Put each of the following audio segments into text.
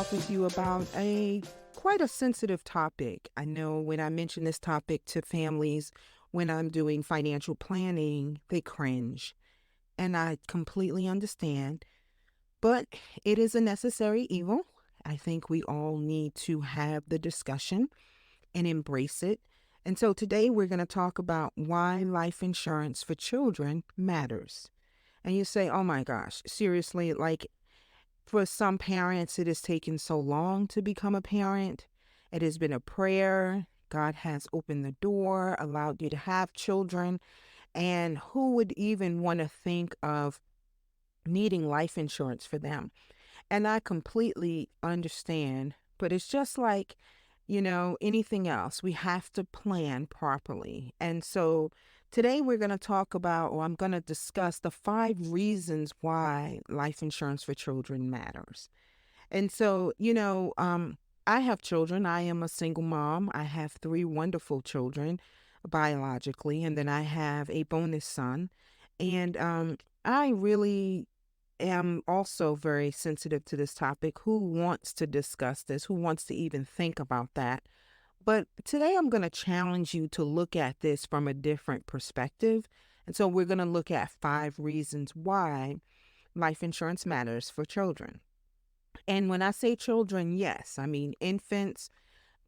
talk with you about a quite a sensitive topic. I know when I mention this topic to families when I'm doing financial planning, they cringe. And I completely understand, but it is a necessary evil. I think we all need to have the discussion and embrace it. And so today we're going to talk about why life insurance for children matters. And you say, oh my gosh, seriously, like for some parents, it has taken so long to become a parent. It has been a prayer. God has opened the door, allowed you to have children. And who would even want to think of needing life insurance for them? And I completely understand, but it's just like, anything else. We have to plan properly. And so today we're going to talk about, or I'm going to discuss the 5 reasons why life insurance for children matters. And so, I have children. I am a single mom. I have 3 wonderful children biologically, and then I have a bonus son. And I really am also very sensitive to this topic. Who wants to discuss this? Who wants to even think about that? But today I'm going to challenge you to look at this from a different perspective. And so we're going to look at 5 reasons why life insurance matters for children. And when I say children, yes, I mean infants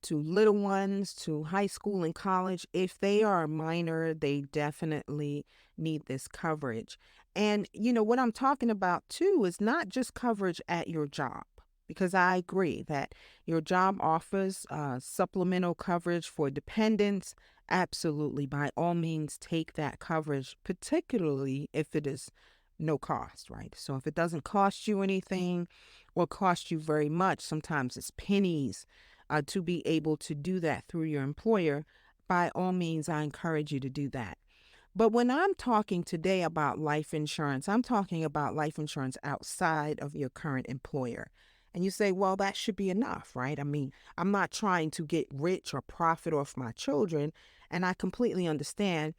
to little ones to high school and college. If they are minor, they definitely need this coverage. And, what I'm talking about too is not just coverage at your job, because I agree that your job offers supplemental coverage for dependents. Absolutely. By all means, take that coverage, particularly if it is no cost, right? So if it doesn't cost you anything or cost you very much, sometimes it's pennies to be able to do that through your employer, by all means, I encourage you to do that. But when I'm talking today about life insurance, I'm talking about life insurance outside of your current employer. And you say, well, that should be enough, right? I mean, I'm not trying to get rich or profit off my children, and I completely understand.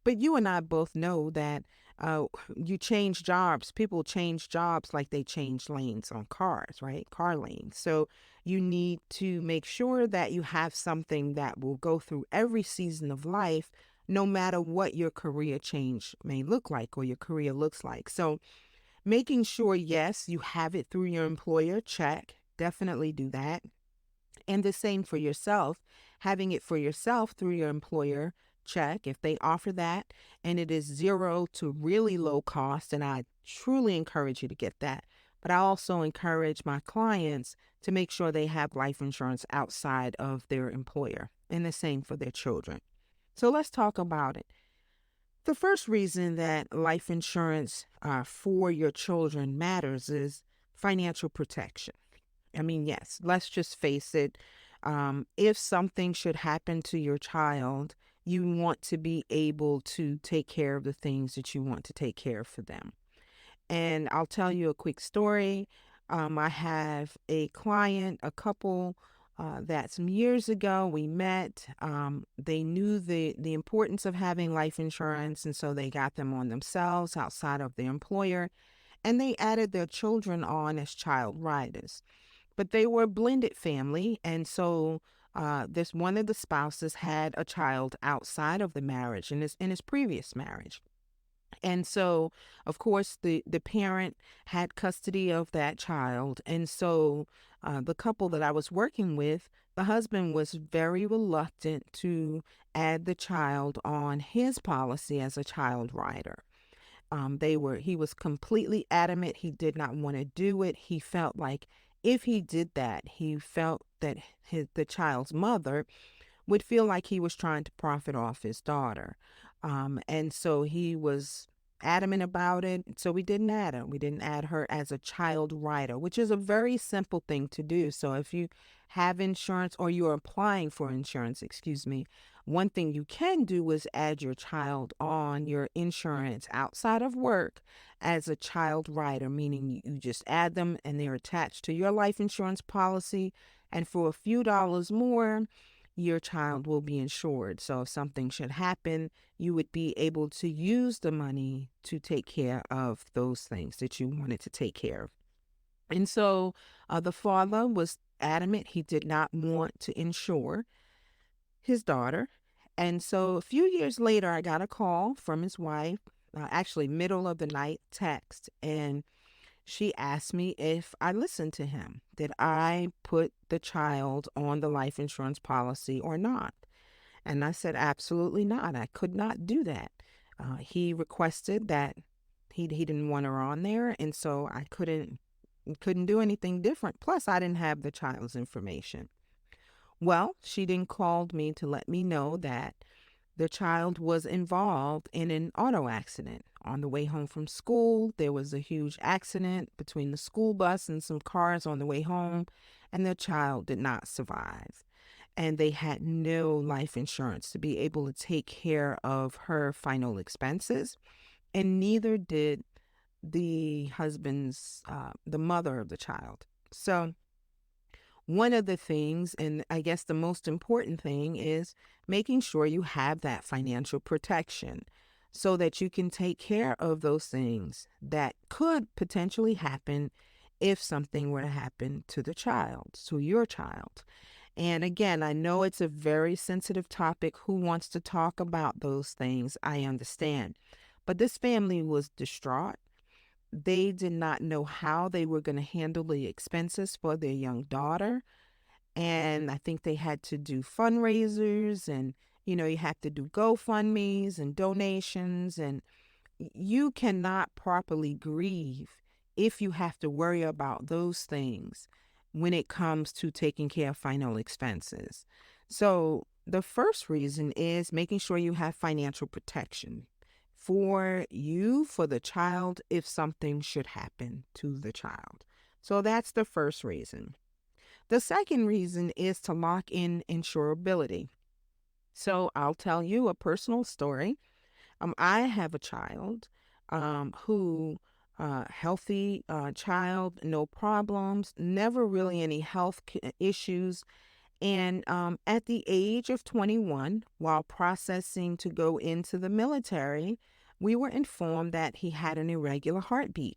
But you and I both know that uh, you change jobs. People change jobs like they change lanes on cars, right? Car lanes. So you need to make sure that you have something that will go through every season of life, no matter what your career change may look like or your career looks like. So making sure, yes, you have it through your employer, check. Definitely do that. And the same for yourself, having it for yourself through your employer, check if they offer that and it is zero to really low cost. And I truly encourage you to get that. But I also encourage my clients to make sure they have life insurance outside of their employer, and the same for their children. So let's talk about it. The first reason that life insurance for your children matters is financial protection. I mean, yes, let's just face it. If something should happen to your child, you want to be able to take care of the things that you want to take care of for them. And I'll tell you a quick story. I have a client, a couple that some years ago we met. They knew the importance of having life insurance, and so they got them on themselves outside of their employer, and they added their children on as child riders. But they were a blended family, and so this one of the spouses had a child outside of the marriage in his previous marriage. And so, of course, the parent had custody of that child. And so, the couple that I was working with, the husband was very reluctant to add the child on his policy as a child rider. He was completely adamant. He did not want to do it. He felt like if he did that, he felt that the child's mother would feel like he was trying to profit off his daughter. And so he was adamant about it. So we didn't add her. We didn't add her as a child rider, which is a very simple thing to do. So if you have insurance or you're applying for insurance, excuse me, one thing you can do is add your child on your insurance outside of work as a child rider, meaning you just add them and they're attached to your life insurance policy. And for a few dollars more, your child will be insured. So if something should happen, you would be able to use the money to take care of those things that you wanted to take care of. And so the father was adamant he did not want to insure his daughter. And so a few years later, I got a call from his wife, actually, middle of the night text. And she asked me if I listened to him. Did I put the child on the life insurance policy or not? And I said, absolutely not. I could not do that. He requested that he didn't want her on there, and so I couldn't do anything different. Plus, I didn't have the child's information. Well, she then called me to let me know that the child was involved in an auto accident. On the way home from school, there was a huge accident between the school bus and some cars on the way home, and the child did not survive. And they had no life insurance to be able to take care of her final expenses, and neither did the mother of the child. So, one of the things, and I guess the most important thing, is making sure you have that financial protection so that you can take care of those things that could potentially happen if something were to happen to the child, to your child. And again, I know it's a very sensitive topic. Who wants to talk about those things? I understand. But this family was distraught. They did not know how they were going to handle the expenses for their young daughter. And I think they had to do fundraisers, and, you have to do GoFundMe's and donations. And you cannot properly grieve if you have to worry about those things when it comes to taking care of final expenses. So, the first reason is making sure you have financial protection for you, for the child, if something should happen to the child. So, that's the first reason. The second reason is to lock in insurability. So, I'll tell you a personal story. I have a child who, healthy child, no problems, never really any issues. And at the age of 21, while processing to go into the military, we were informed that he had an irregular heartbeat.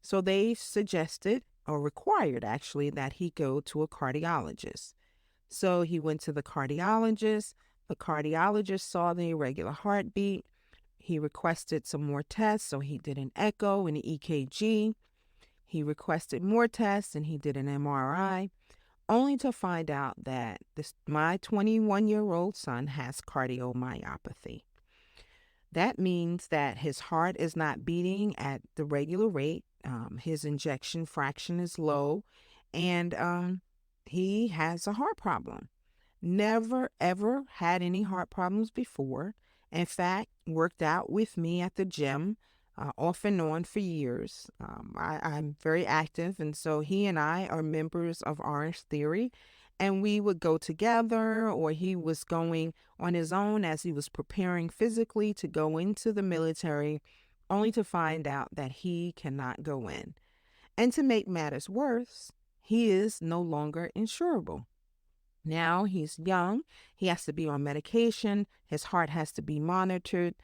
So they suggested, or required actually, that he go to a cardiologist. So he went to the cardiologist. The cardiologist saw the irregular heartbeat. He requested some more tests, so he did an echo and an EKG. He requested more tests, and he did an MRI, only to find out that my 21-year-old son has cardiomyopathy. That means that his heart is not beating at the regular rate. His injection fraction is low, and he has a heart problem. Never, ever had any heart problems before. In fact, worked out with me at the gym off and on for years. I'm very active, and so he and I are members of Orange Theory, and we would go together, or he was going on his own as he was preparing physically to go into the military, only to find out that he cannot go in. And to make matters worse, he is no longer insurable. Now he's young, he has to be on medication, his heart has to be monitored,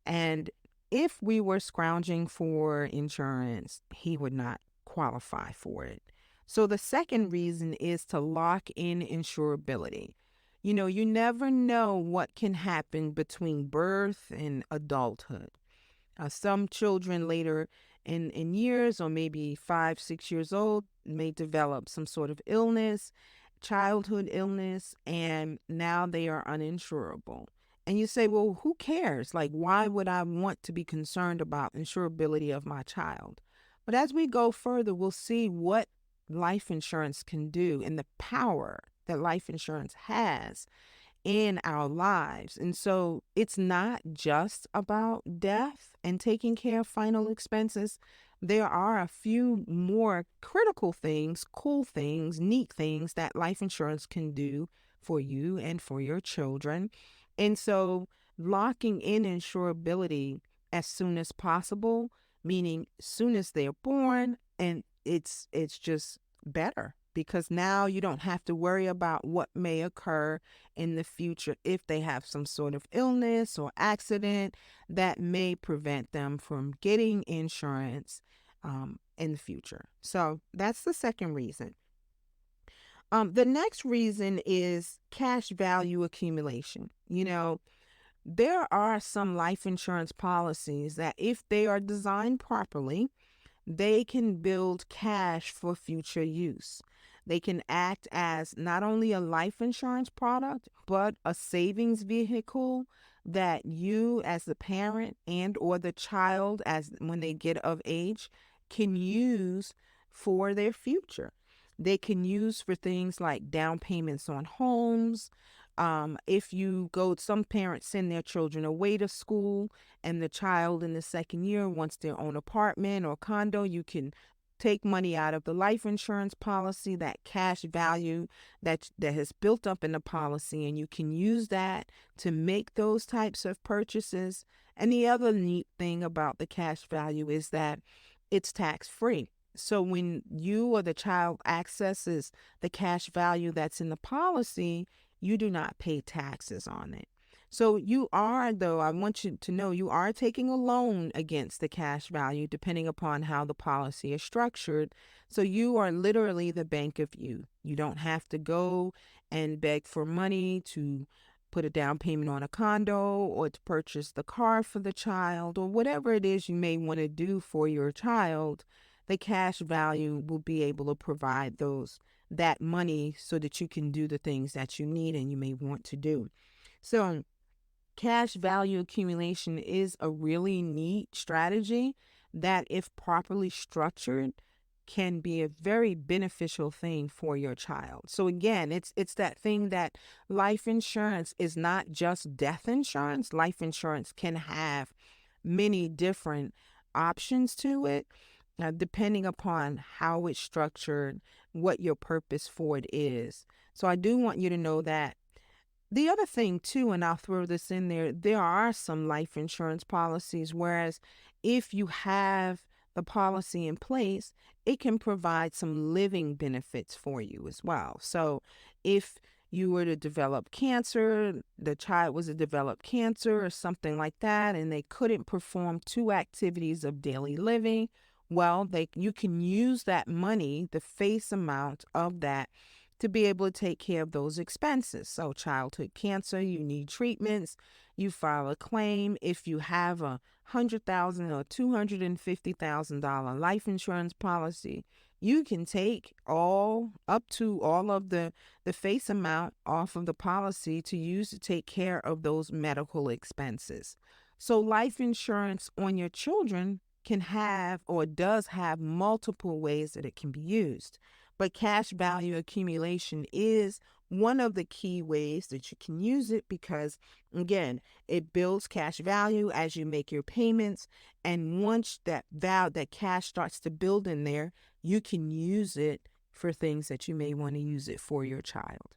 and if we were scrounging for insurance, he would not qualify for it. So the second reason is to lock in insurability. You never know what can happen between birth and adulthood. Some children later in years, or maybe 5, 6 years old, may develop some sort of illness, childhood illness, and now they are uninsurable. And you say, well, who cares? Like, why would I want to be concerned about insurability of my child? But as we go further, we'll see what life insurance can do and the power that life insurance has in our lives. And so it's not just about death and taking care of final expenses. There are a few more critical things, cool things, neat things that life insurance can do for you and for your children. And so locking in insurability as soon as possible, meaning soon as they're born, and it's just better, because now you don't have to worry about what may occur in the future if they have some sort of illness or accident that may prevent them from getting insurance in the future. So that's the second reason. The next reason is cash value accumulation. There are some life insurance policies that, if they are designed properly, they can build cash for future use. They can act as not only a life insurance product, but a savings vehicle that you as the parent and or the child, as when they get of age, can use for their future. They can use for things like down payments on homes. If you go, some parents send their children away to school, and the child in the second year wants their own apartment or condo, you can take money out of the life insurance policy, that cash value that has built up in the policy, and you can use that to make those types of purchases. And the other neat thing about the cash value is that it's tax free. So when you or the child accesses the cash value that's in the policy, you do not pay taxes on it. So you are, though, I want you to know, you are taking a loan against the cash value depending upon how the policy is structured. So you are literally the bank of you. You don't have to go and beg for money to put a down payment on a condo or to purchase the car for the child or whatever it is you may want to do for your child. The cash value will be able to provide that money so that you can do the things that you need and you may want to do. So cash value accumulation is a really neat strategy that, if properly structured, can be a very beneficial thing for your child. So again, it's that thing that life insurance is not just death insurance. Life insurance can have many different options to it, depending upon how it's structured, what your purpose for it is. So I do want you to know that. The other thing too, and I'll throw this in there are some life insurance policies, whereas if you have the policy in place, it can provide some living benefits for you as well. So if you were to develop cancer, the child was to develop cancer or something like that, and they couldn't perform two activities of daily living, well, you can use that money, the face amount of that, to be able to take care of those expenses. So childhood cancer, you need treatments, you file a claim. If you have $100,000 or $250,000 life insurance policy, you can take up to all of the face amount off of the policy to use to take care of those medical expenses. So life insurance on your children can have, or does have, multiple ways that it can be used. But cash value accumulation is one of the key ways that you can use it because, again, it builds cash value as you make your payments. And once that cash starts to build in there, you can use it for things that you may want to use it for your child.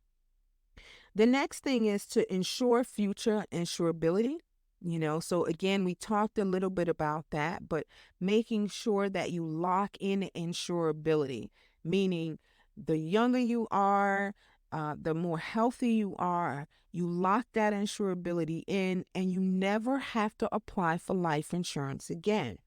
The next thing is to ensure future insurability. So again, we talked a little bit about that, but making sure that you lock in insurability, meaning the younger you are, the more healthy you are, you lock that insurability in and you never have to apply for life insurance again.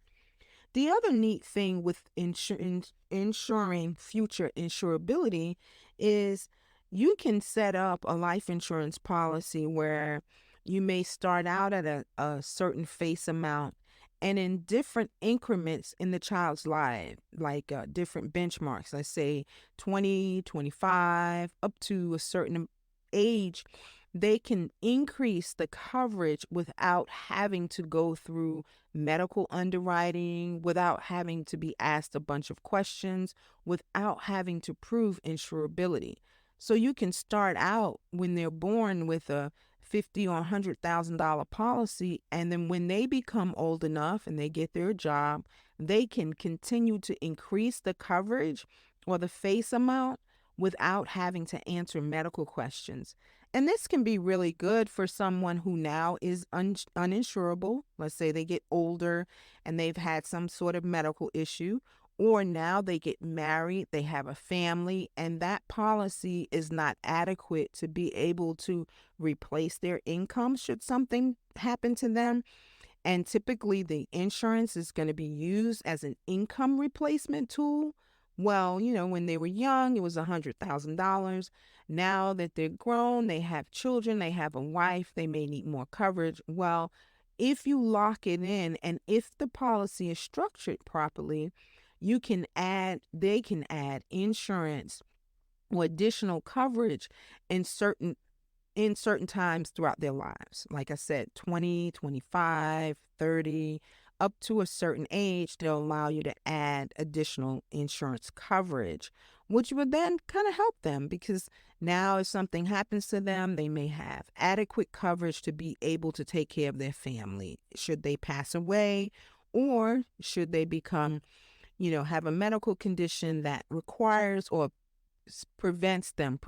The other neat thing with ensuring future insurability is you can set up a life insurance policy where you may start out at a certain face amount, and in different increments in the child's life, like different benchmarks, let's say 20, 25, up to a certain age, they can increase the coverage without having to go through medical underwriting, without having to be asked a bunch of questions, without having to prove insurability. So you can start out when they're born with a $50,000 or $100,000 policy, and then when they become old enough and they get their job, they can continue to increase the coverage or the face amount without having to answer medical questions. And this can be really good for someone who now is uninsurable. Let's say they get older and they've had some sort of medical issue, or now they get married, they have a family, and that policy is not adequate to be able to replace their income should something happen to them. And typically, the insurance is going to be used as an income replacement tool. Well, when they were young, it was $100,000. Now that they're grown, they have children, they have a wife, they may need more coverage. Well, if you lock it in and if the policy is structured properly, they can add insurance or additional coverage in certain times throughout their lives. Like I said, 20, 25, 30, up to a certain age, they'll allow you to add additional insurance coverage, which would then kind of help them because now if something happens to them, they may have adequate coverage to be able to take care of their family should they pass away or should they become, have a medical condition that requires or prevents them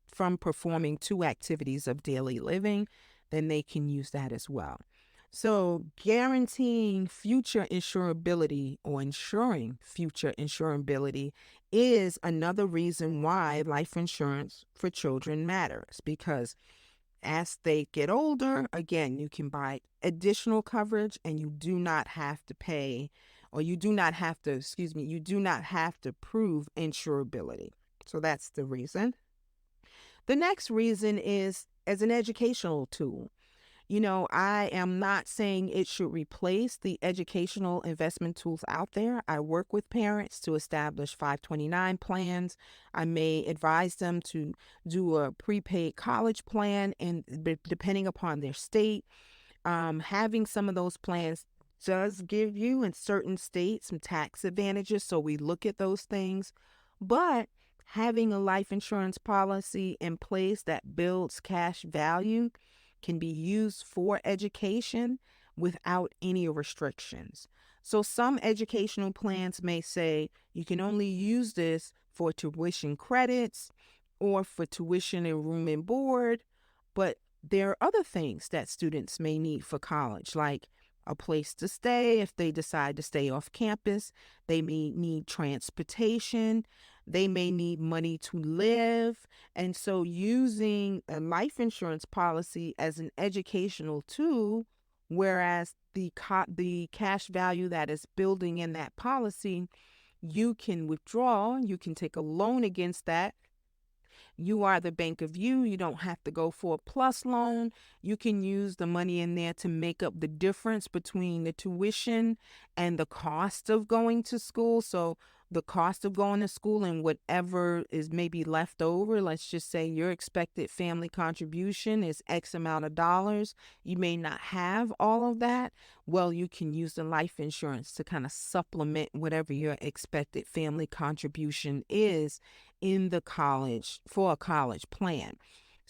from performing two activities of daily living, then they can use that as well. So, guaranteeing future insurability or ensuring future insurability is another reason why life insurance for children matters because as they get older, again, you can buy additional coverage and you do not have to pay, or you do not have to, you do not have to prove insurability. So that's the reason. The next reason is as an educational tool. I am not saying it should replace the educational investment tools out there. I work with parents to establish 529 plans. I may advise them to do a prepaid college plan, and depending upon their state, having some of those plans does give you in certain states some tax advantages. So we look at those things. But having a life insurance policy in place that builds cash value can be used for education without any restrictions. So some educational plans may say you can only use this for tuition credits or for tuition and room and board, but there are other things that students may need for college, like a place to stay if they decide to stay off campus. They may need transportation. They may need money to live. And so using a life insurance policy as an educational tool, whereas the cash value that is building in that policy, you can withdraw, you can take a loan against that. You are the bank of you. You don't have to go for a plus loan. You can use the money in there to make up the difference between the tuition and the cost of going to school. So the cost of going to school and whatever is maybe left over, let's just say your expected family contribution is X amount of dollars. You may not have all of that. Well, you can use the life insurance to kind of supplement whatever your expected family contribution is in the college for a college plan.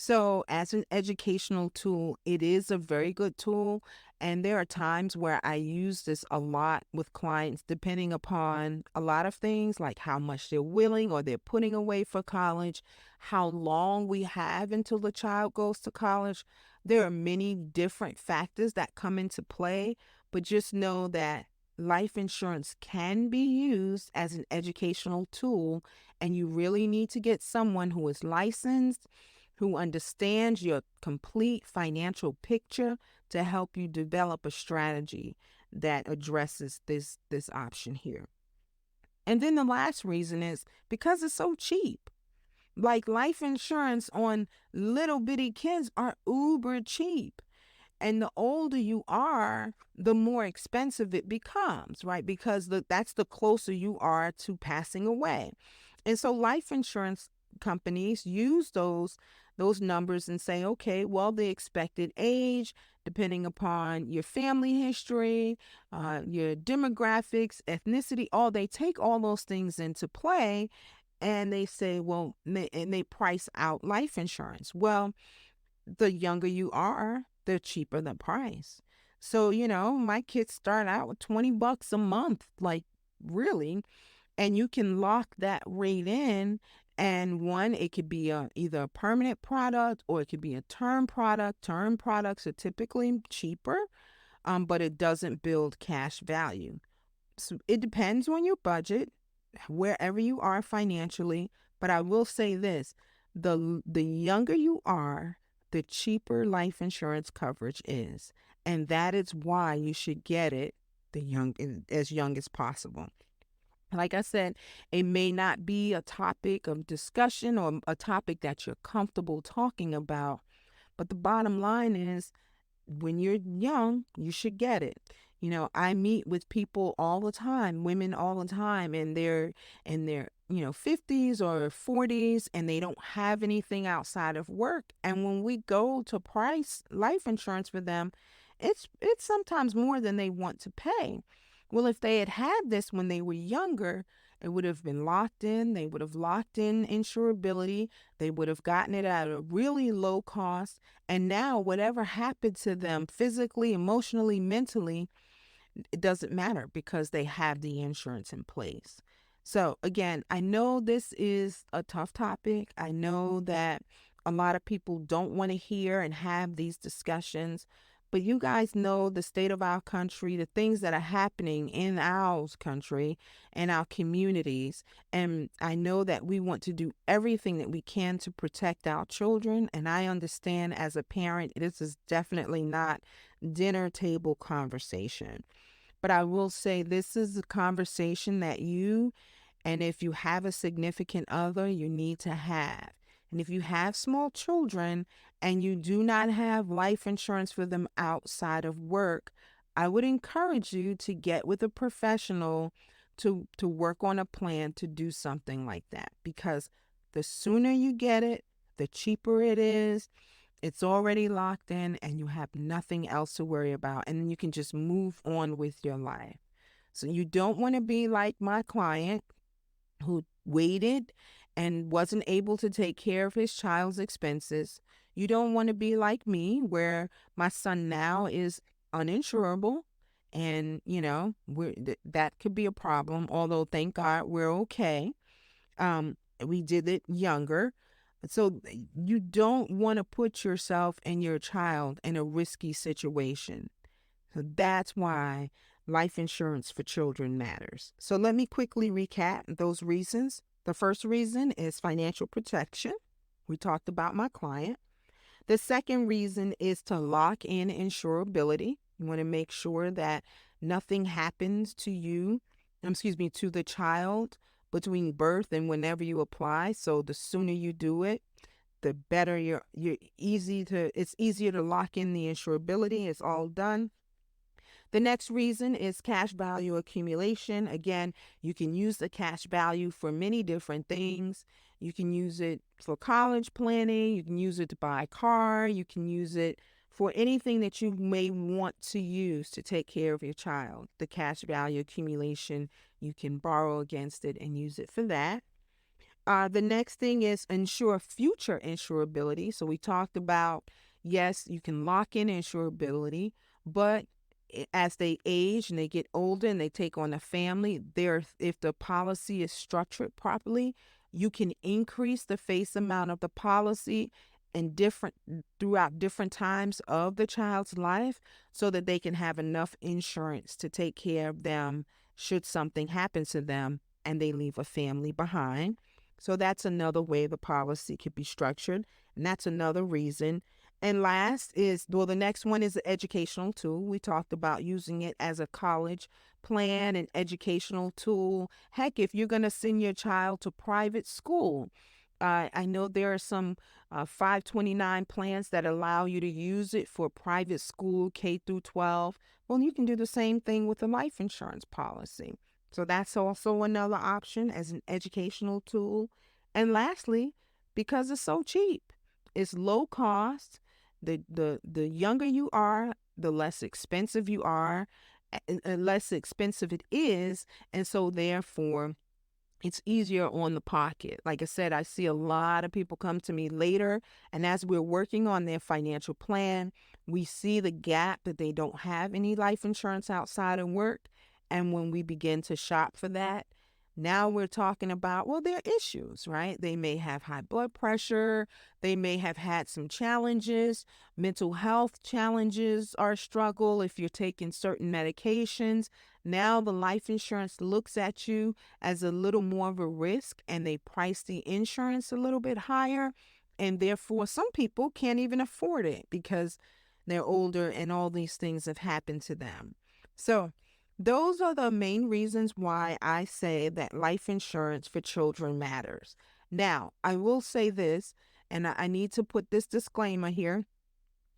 So, as an educational tool, it is a very good tool. And there are times where I use this a lot with clients, depending upon a lot of things like how much they're willing or they're putting away for college, how long we have until the child goes to college. There are many different factors that come into play, but just know that life insurance can be used as an educational tool, and you really need to get someone who is licensed, who understands your complete financial picture to help you develop a strategy that addresses this option here. And then the last reason is because it's so cheap. Like life insurance on little bitty kids are uber cheap. And the older you are, the more expensive it becomes, right? Because that's the closer you are to passing away. And so life insurance companies use those numbers and say, okay, well, the expected age, depending upon your family history, your demographics, ethnicity, they take all those things into play, and they say, well, and they price out life insurance. Well, the younger you are, the cheaper the price. So, my kids start out with $20 a month, like really, and you can lock that rate in. And one, it could be either a permanent product or it could be a term product. Term products are typically cheaper, but it doesn't build cash value. So it depends on your budget, wherever you are financially. But I will say this, the younger you are, the cheaper life insurance coverage is. And that is why you should get it as young as possible. Like I said, it may not be a topic of discussion or a topic that you're comfortable talking about, but the bottom line is when you're young, you should get it. I meet with people all the time, women all the time, and they're in their 50s or 40s, and they don't have anything outside of work. And when we go to price life insurance for them, it's sometimes more than they want to pay. Well, if they had had this when they were younger, it would have been locked in. They would have locked in insurability. They would have gotten it at a really low cost. And now, whatever happened to them physically, emotionally, mentally, it doesn't matter because they have the insurance in place. So, again, I know this is a tough topic. I know that a lot of people don't want to hear and have these discussions, but you guys know the state of our country, the things that are happening in our country and our communities. And I know that we want to do everything that we can to protect our children. And I understand as a parent, this is definitely not dinner table conversation. But I will say this is a conversation that and if you have a significant other, you need to have. And if you have small children and you do not have life insurance for them outside of work, I would encourage you to get with a professional to work on a plan to do something like that. Because the sooner you get it, the cheaper it is. It's already locked in and you have nothing else to worry about. And then you can just move on with your life. So you don't want to be like my client who waited and wasn't able to take care of his child's expenses. You don't want to be like me, where my son now is uninsurable. And, that could be a problem, although thank God we're okay. We did it younger. So you don't want to put yourself and your child in a risky situation. So that's why life insurance for children matters. So let me quickly recap those reasons. The first reason is financial protection. We talked about my client. The second reason is to lock in insurability. You want to make sure that nothing happens to you, to the child between birth and whenever you apply. So the sooner you do it, the better it's easier to lock in the insurability. It's all done. The next reason is cash value accumulation. Again, you can use the cash value for many different things. You can use it for college planning. You can use it to buy a car. You can use it for anything that you may want to use to take care of your child. The cash value accumulation, you can borrow against it and use it for that. The next thing is ensure future insurability. So we talked about, yes, you can lock in insurability, but as they age and they get older and they take on a family, if the policy is structured properly, you can increase the face amount of the policy throughout different times of the child's life so that they can have enough insurance to take care of them should something happen to them and they leave a family behind. So that's another way the policy could be structured. And that's another reason. And last the next one is an educational tool. We talked about using it as a college plan and educational tool. Heck, if you're going to send your child to private school, I know there are some 529 plans that allow you to use it for private school, K through 12. Well, you can do the same thing with a life insurance policy. So that's also another option as an educational tool. And lastly, because it's so cheap, it's low cost. The younger you are, the less expensive you are, and less expensive it is. And so therefore, it's easier on the pocket. Like I said, I see a lot of people come to me later, and as we're working on their financial plan, we see the gap that they don't have any life insurance outside of work. And when we begin to shop for that, now we're talking about, well, there are issues, right? They may have high blood pressure. They may have had some challenges. Mental health challenges are a struggle if you're taking certain medications. Now the life insurance looks at you as a little more of a risk and they price the insurance a little bit higher. And therefore, some people can't even afford it because they're older, and all these things have happened to them. So, those are the main reasons why I say that life insurance for children matters. Now, I will say this, and I need to put this disclaimer here.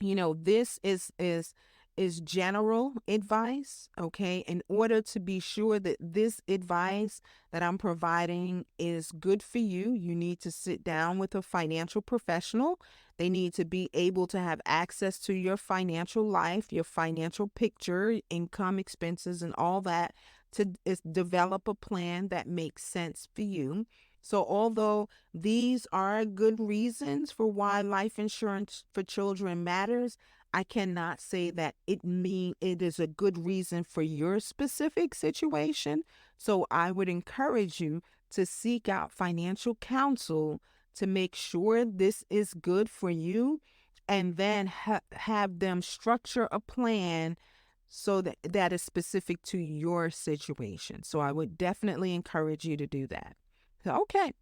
This is general advice. Okay, in order to be sure that this advice that I'm providing is good for you, you need to sit down with a financial professional. They need to be able to have access to your financial life, your financial picture, income, expenses, and all that, to develop a plan that makes sense for you. So, although these are good reasons for why life insurance for children matters, I cannot say that it is a good reason for your specific situation. So I would encourage you to seek out financial counsel to make sure this is good for you, and then have them structure a plan so that is specific to your situation. So I would definitely encourage you to do that. Okay.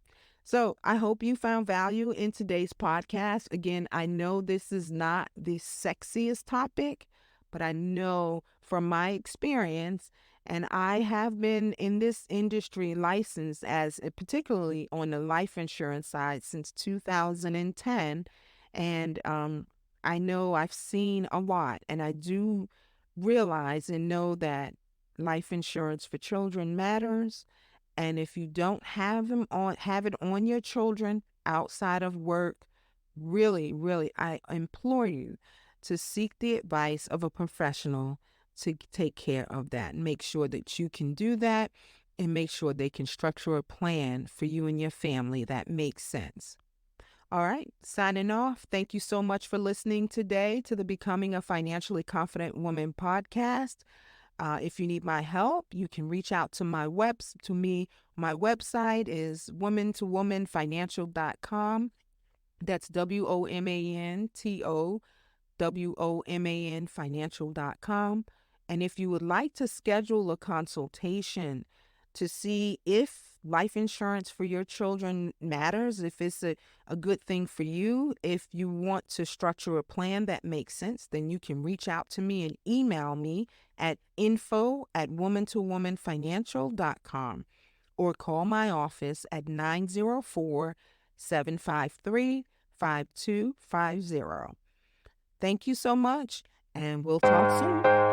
So I hope you found value in today's podcast. Again, I know this is not the sexiest topic, but I know from my experience, and I have been in this industry licensed particularly on the life insurance side since 2010. And I know I've seen a lot, and I do realize and know that life insurance for children matters. And if you don't have it on your children outside of work, really, really, I implore you to seek the advice of a professional to take care of that. Make sure that you can do that, and make sure they can structure a plan for you and your family that makes sense. All right, signing off. Thank you so much for listening today to the Becoming a Financially Confident Woman podcast. If you need my help, you can reach out to me. My website is womantowomanfinancial.com. That's WOMANTOWOMAN financial.com. And if you would like to schedule a consultation to see if life insurance for your children matters, if it's a good thing for you, if you want to structure a plan that makes sense, then you can reach out to me and email me at info@womantowomanfinancial.com, or call my office at 904-753-5250. Thank you so much, and we'll talk soon.